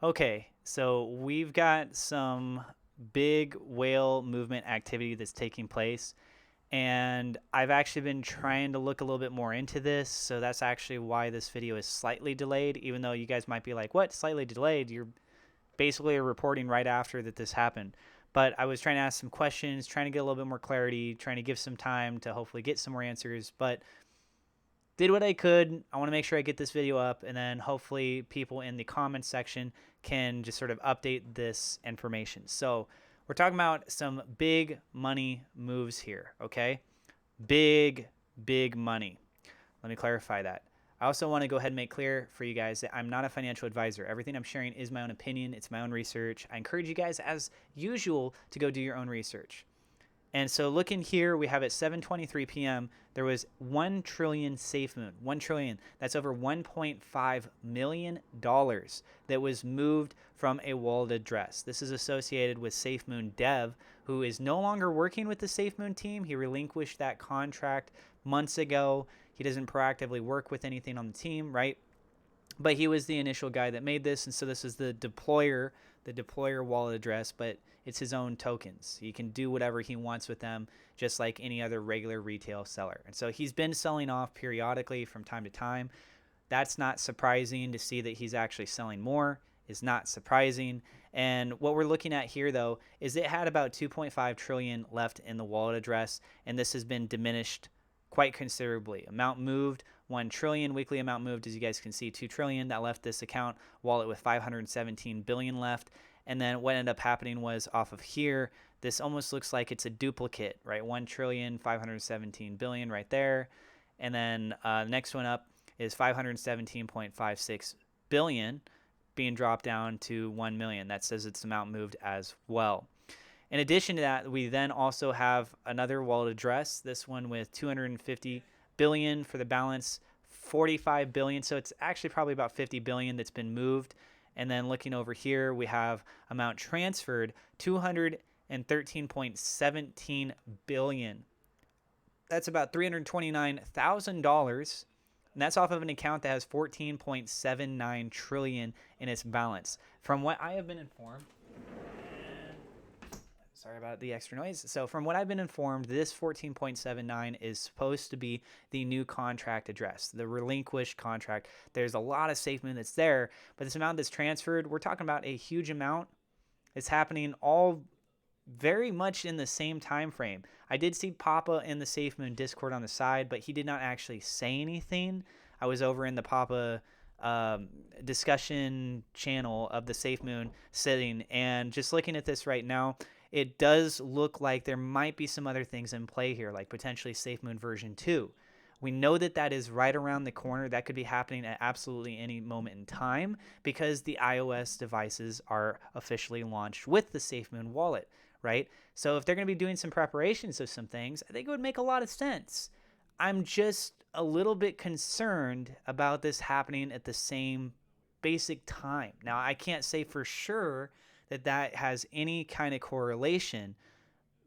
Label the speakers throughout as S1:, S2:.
S1: Okay, so we've got some big whale movement activity that's taking place, and I've actually been trying to look a little bit more into this, so that's actually why this video is slightly delayed, even though you guys might be like, what, slightly delayed? You're basically reporting right after that this happened. But I was trying to ask some questions, trying to get a little bit more clarity, trying to give some time to hopefully get some more answers, but did what I could. I want to make sure I get this video up, and then hopefully people in the comments section can just sort of update this information. So we're talking about some big money moves here, okay? Big, big money. Let me clarify that. I also want to go ahead and make clear for you guys that I'm not a financial advisor. Everything I'm sharing is my own opinion. It's my own research. I encourage you guys, as usual, to go do your own research. And so looking here, we have at 7:23 p.m. there was 1 trillion SafeMoon. 1 trillion. That's over $1.5 million that was moved from a wallet address. This is associated with SafeMoonDev, who is no longer working with the SafeMoon team. He relinquished that contract months ago. He doesn't proactively work with anything on the team, right? But he was the initial guy that made this, and so this is the deployer wallet address, but it's his own tokens. He can do whatever he wants with them, just like any other regular retail seller. And so he's been selling off periodically from time to time. That's not surprising. To see that he's actually selling more is not surprising. And what we're looking at here, though, is it had about 2.5 trillion left in the wallet address, and this has been diminished quite considerably. Amount moved 1 trillion. Weekly amount moved, as you guys can see, 2 trillion. That left this account wallet with 517 billion left. And then what ended up happening was, off of here, this almost looks like it's a duplicate, right? 1 trillion 517 billion right there. And then next one up is 517.56 billion being dropped down to 1 million. That says its amount moved as well. In addition to that, we then also have another wallet address, this one with 250 billion for the balance, 45 billion. So it's actually probably about 50 billion that's been moved. And then looking over here, we have amount transferred, 213.17 billion. That's about $329,000. And that's off of an account that has 14.79 trillion in its balance. From what I have been informed, sorry about the extra noise. So from what I've been informed, this 14.79 is supposed to be the new contract address, the relinquished contract. There's a lot of SafeMoon that's there, but this amount that's transferred, we're talking about a huge amount. It's happening all very much in the same time frame. I did see Papa in the SafeMoon Discord on the side, but he did not actually say anything. I was over in the Papa discussion channel of the SafeMoon sitting, and just looking at this right now, it does look like there might be some other things in play here, like potentially SafeMoon version 2. We know that that is right around the corner. That could be happening at absolutely any moment in time, because the iOS devices are officially launched with the SafeMoon wallet, right? So if they're going to be doing some preparations of some things, I think it would make a lot of sense. I'm just a little bit concerned about this happening at the same basic time. Now, I can't say for sure that that has any kind of correlation,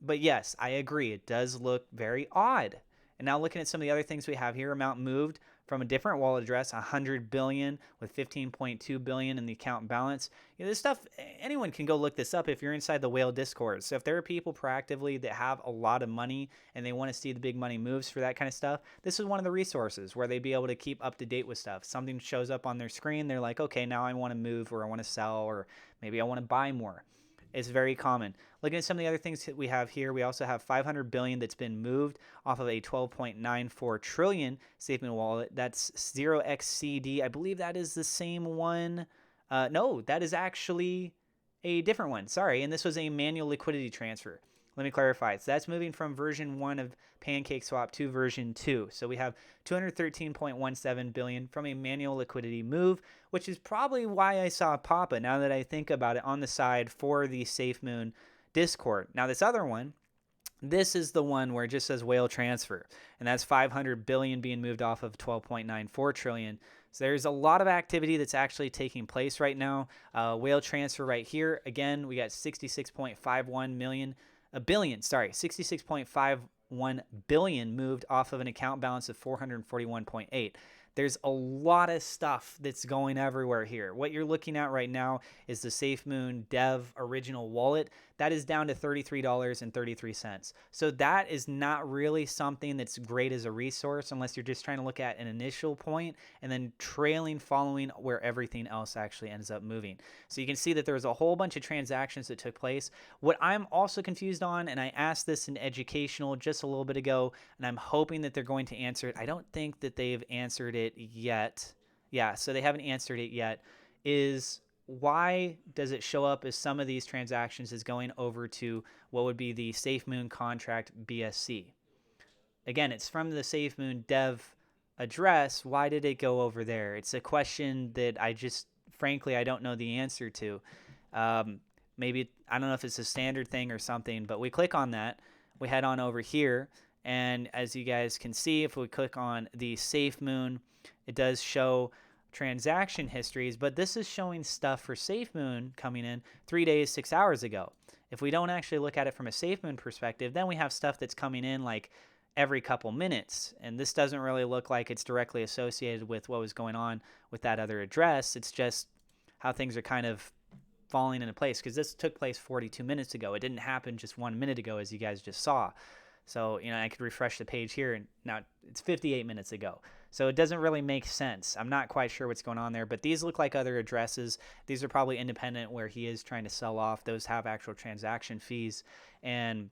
S1: but yes, I agree. It does look very odd. And now looking at some of the other things we have here, amount moved from a different wallet address, 100 billion with 15.2 billion in the account balance. You know, this stuff, anyone can go look this up if you're inside the whale Discord. So if there are people proactively that have a lot of money and they want to see the big money moves for that kind of stuff, this is one of the resources where they'd be able to keep up to date with stuff. Something shows up on their screen, they're like, okay, now I want to move, or I want to sell, or maybe I want to buy more. It's very common. Looking at some of the other things that we have here, we also have 500 billion that's been moved off of a 12.94 trillion SafeMoon wallet. That's 0xCD. I believe that is the same one. No, that is actually a different one. Sorry, and this was a manual liquidity transfer. Let me clarify. So that's moving from version 1 of PancakeSwap to version 2. So we have 213.17 billion from a manual liquidity move, which is probably why I saw Papa, now that I think about it, on the side for the SafeMoon Discord. Now this other one, this is the one where it just says whale transfer, and that's 500 billion being moved off of 12.94 trillion. So there's a lot of activity that's actually taking place right now. Whale transfer right here. Again, we got 66.51 million. A billion, sorry, 66.51 billion moved off of an account balance of 441.8. There's a lot of stuff that's going everywhere here. What you're looking at right now is the SafeMoonDev original wallet. That is down to $33.33. So that is not really something that's great as a resource unless you're just trying to look at an initial point and then trailing, following where everything else actually ends up moving. So you can see that there was a whole bunch of transactions that took place. What I'm also confused on, and I asked this in educational just a little bit ago, and I'm hoping that they're going to answer it. I don't think that they've answered it yet. Yeah, so they haven't answered it yet. Is why does it show up as some of these transactions is going over to what would be the SafeMoon contract BSC? Again, it's from the SafeMoonDev address. Why did it go over there? It's a question that I just, frankly, I don't know the answer to. Maybe, I don't know if it's a standard thing or something, but we click on that. We head on over here. And as you guys can see, if we click on the SafeMoon, it does show transaction histories, but this is showing stuff for SafeMoon coming in 3 days, 6 hours ago. If we don't actually look at it from a SafeMoon perspective, then we have stuff that's coming in like every couple minutes. And this doesn't really look like it's directly associated with what was going on with that other address. It's just how things are kind of falling into place, because this took place 42 minutes ago. It didn't happen just 1 minute ago, as you guys just saw. So, I could refresh the page here, and now it's 58 minutes ago. So it doesn't really make sense. I'm not quite sure what's going on there, but these look like other addresses. These are probably independent where he is trying to sell off. Those have actual transaction fees. And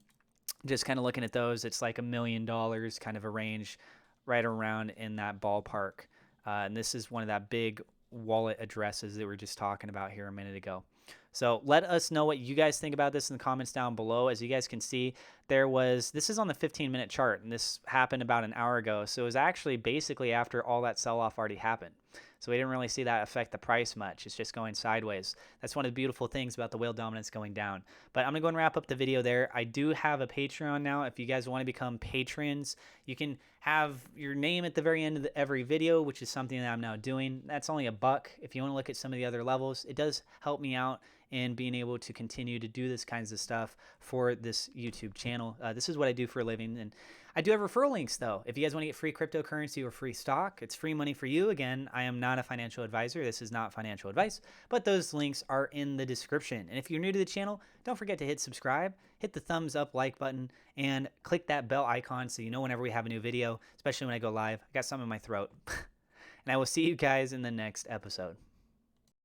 S1: just kind of looking at those, it's like $1 million kind of a range right around in that ballpark. And this is one of that big wallet addresses that we were just talking about here a minute ago. So let us know what you guys think about this in the comments down below. As you guys can see, this is on the 15-minute chart, and this happened about an hour ago. So it was actually basically after all that sell-off already happened. So we didn't really see that affect the price much. It's just going sideways. That's one of the beautiful things about the whale dominance going down. But I'm going to go and wrap up the video there. I do have a Patreon now. If you guys want to become patrons, you can have your name at the very end of every video, which is something that I'm now doing. That's only $1. If you want to look at some of the other levels, it does help me out in being able to continue to do this kinds of stuff for this YouTube channel. This is what I do for a living. And I do have referral links, though. If you guys want to get free cryptocurrency or free stock, it's free money for you. Again, I am not a financial advisor. This is not financial advice, but those links are in the description. And if you're new to the channel, don't forget to hit subscribe, hit the thumbs up like button, and click that bell icon so you know whenever we have a new video, especially when I go live. I got something in my throat. And I will see you guys in the next episode.